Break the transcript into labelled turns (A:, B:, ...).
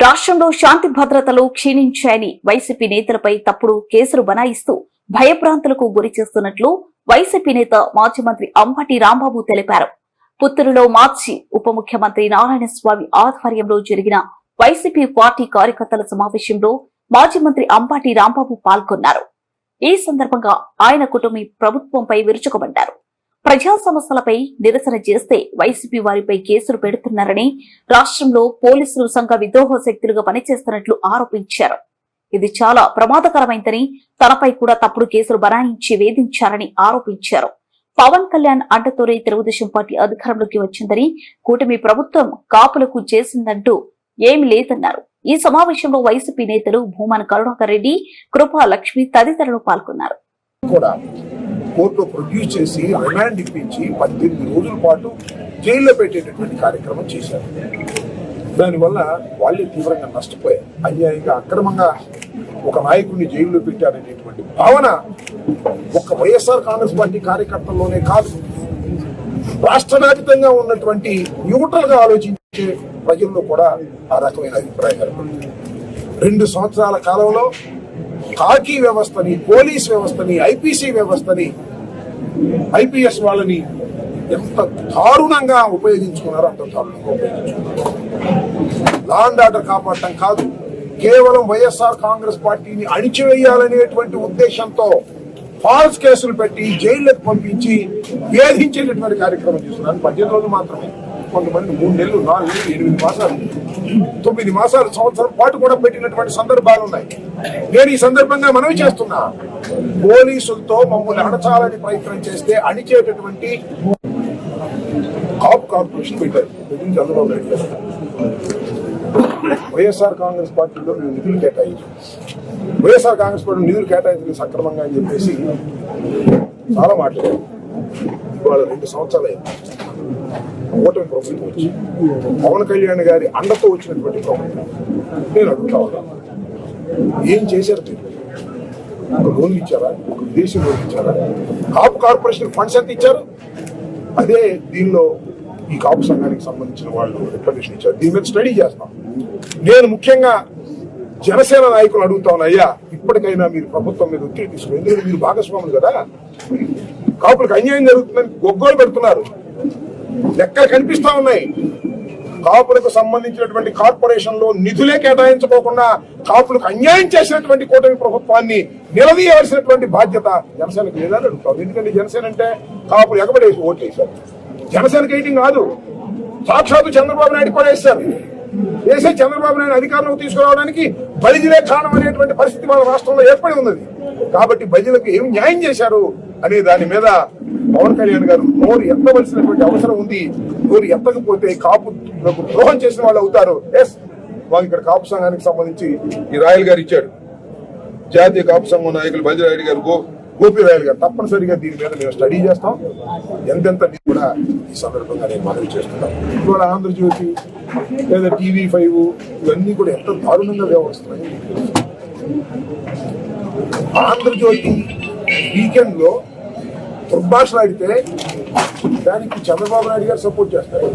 A: రాష్ట్రంలో శాంతి భద్రతలు క్షీణించాయని వైసీపీ నేతలపై తప్పుడు కేసులు బనాయిస్తూ భయభ్రాంతులకు గురి చేస్తున్నట్లు వైసీపీ నేత మాజీ మంత్రి అంబటి రాంబాబు తెలిపారు. పుత్తూరులో మాజీ ఉప ముఖ్యమంత్రి నారాయణస్వామి ఆధ్వర్యంలో జరిగిన వైసీపీ పార్టీ కార్యకర్తల సమావేశంలో మాజీ మంత్రి అంబటి రాంబాబు పాల్గొన్నారు. ఈ సందర్భంగా ఆయన కుటుంబీ ప్రభుత్వంపై విరుచుకుపడ్డారు. ప్రజా సమస్యలపై నిరసన చేస్తే వైసీపీ వారిపై కేసులు పెడుతున్నారని, రాష్ట్రంలో పోలీసులు సంఘ విద్రోహ శక్తులుగా పనిచేస్తున్నట్లు ఆరోపించారు. ఇది చాలా ప్రమాదకరమైందని, తనపై కూడా తప్పుడు కేసులు బనాయించి వేధించారని ఆరోపించారు. పవన్ కళ్యాణ్ అండతోనే తెలుగుదేశం పార్టీ అధికారంలోకి వచ్చిందని, కూటమి ప్రభుత్వం కాపులకు చేసిందంటూ ఏమీ లేదన్నారు. ఈ సమావేశంలో వైసీపీ నేతలు భూమన కరుణాకర్ రెడ్డి, కృపా లక్ష్మి తదితరులు పాల్గొన్నారు.
B: కోర్టులో ప్రొడ్యూస్ చేసి రిమాండ్ ఇప్పించి 18 రోజుల పాటు జైల్లో పెట్టేటటువంటి కార్యక్రమం చేశారు. దానివల్ల వాళ్ళే తీవ్రంగా నష్టపోయారు. అన్యాయంగా అక్రమంగా ఒక నాయకుడిని జైల్లో పెట్టారనేటువంటి భావన ఒక్క వైఎస్ఆర్ కాంగ్రెస్ పార్టీ కార్యకర్తల్లోనే కాదు, రాష్ట్ర వ్యాప్తంగా ఉన్నటువంటి న్యూట్రల్ గా ఆలోచించే ప్రజల్లో కూడా ఆ రకమైన అభిప్రాయాలు. 2 సంవత్సరాల కాలంలో కాకీ వ్యవస్థని, పోలీస్ వ్యవస్థని, ఐపీసీ వ్యవస్థని, ఐపీఎస్ వాళ్ళని ఎంత దారుణంగా ఉపయోగించుకున్నారో అంత దారుణంగా ఉపయోగించుకున్నారు. లా అండ్ ఆర్డర్ కాపాడటం కాదు, కేవలం వైఎస్ఆర్ కాంగ్రెస్ పార్టీని అణిచివేయాలనేటువంటి ఉద్దేశంతో ఫాల్స్ కేసులు పెట్టి జైళ్లకు పంపించి వేధించేటటువంటి కార్యక్రమం చేస్తున్నారు. 18 రోజులు మాత్రమే, కొంతమంది 3 నెలలు, 4 నెలలు, 8 మాసాలు, 9 మాసాలు, సంవత్సరం పాటు కూడా పెట్టినటువంటి సందర్భాలు ఉన్నాయి. నేను ఈ సందర్భంగా మనవి చేస్తున్నా, పోలీసులతో మమ్మల్ని అణచాలని ప్రయత్నం చేస్తే అణిచేటటువంటి కాపు కార్పొరేషన్ పెట్టారు చంద్రబాబు నాయుడు గారు. వైఎస్ఆర్ కాంగ్రెస్ పార్టీలో మేము నిధులు కేటాయించాం, వైఎస్ఆర్ కాంగ్రెస్ పార్టీ నిధులు కేటాయించలేదు సక్రమంగా అని చెప్పేసి చాలా మాట్లాడారు. ఇవాళ 2 సంవత్సరాలు అయింది ఓటమి ప్రభుత్వం వచ్చి, పవన్ కళ్యాణ్ గారి అండతో వచ్చినటువంటి ప్రభుత్వం. నేను అడుగుతా ఉన్నా, ఏం చేశారు మీరు? ఒక లోన్లు ఇచ్చారా? ఒక విదేశీ లోన్లు ఇచ్చారా? కాపు కార్పొరేషన్ ఫండ్స్ ఎంత ఇచ్చారు? అదే దీనిలో ఈ కాపు సంఘానికి సంబంధించిన వాళ్ళు రికమెండేషన్ ఇచ్చారు. దీని మీద స్టడీ చేస్తాం. నేను ముఖ్యంగా జనసేన నాయకులు అడుగుతా ఉన్నా, అయ్యా ఇప్పటికైనా మీరు ప్రభుత్వం మీద ఒత్తిడి తీసుకుని, ఎందుకంటే మీరు భాగస్వాములు కదా, కాపులకు అన్యాయం జరుగుతుందని గొగ్గోలు పెడుతున్నారు. లెక్కలు కనిపిస్తా ఉన్నాయి. కాపులకు సంబంధించినటువంటి కార్పొరేషన్ లో నిధులే కేటాయించుకోకుండా కాపులకు అన్యాయం చేసినటువంటి కూటమి ప్రభుత్వాన్ని నిలదీయవలసినటువంటి బాధ్యత జనసేనకు లేదని అడుగుతాం. ఎందుకంటే జనసేన అంటే కాపులు ఎగబడేసి ఓట్లు వేశారు. జనసేనకి వేయటం కాదు, సాక్షాత్తు చంద్రబాబు నాయుడు కూడా వేశారు. వేసే చంద్రబాబు నాయుడు అధికారంలోకి తీసుకురావడానికి బలిజిలే కారణం అనేటువంటి పరిస్థితి మన రాష్ట్రంలో ఏర్పడి ఉన్నది. కాబట్టి బలిజలకు ఏం న్యాయం చేశారు అనే దాని మీద పవన్ కళ్యాణ్ గారు నోరు ఎత్తవలసినటువంటి అవసరం ఉంది. నోరు ఎత్తకపోతే కాపులకు ద్రోహం చేసిన వాళ్ళు అవుతారు. ఎస్, మాకు ఇక్కడ కాపు సంఘానికి సంబంధించి ఈ రాయల్ గారు ఇచ్చాడు, జాతీయ కాపు సంఘం నాయకులు బలిరాయుడు గారు, గోపి రాయల్ గారు. తప్పనిసరిగా దీని మీద మేము స్టడీ చేస్తాం. ఎంతెంత కూడా ఈ సందర్భంగా నేను మనవి చేస్తున్నాను. ఇవాళ ఆంధ్రజ్యోతి లేదా TV5 ఇవన్నీ కూడా ఎంత దారుణంగా వ్యవహరిస్తున్నాయి. ఆంధ్రజ్యోతి వీకెండ్ లో దుర్భాషలు ఆడితే దానికి చంద్రబాబు నాయుడు గారు సపోర్ట్ చేస్తారు.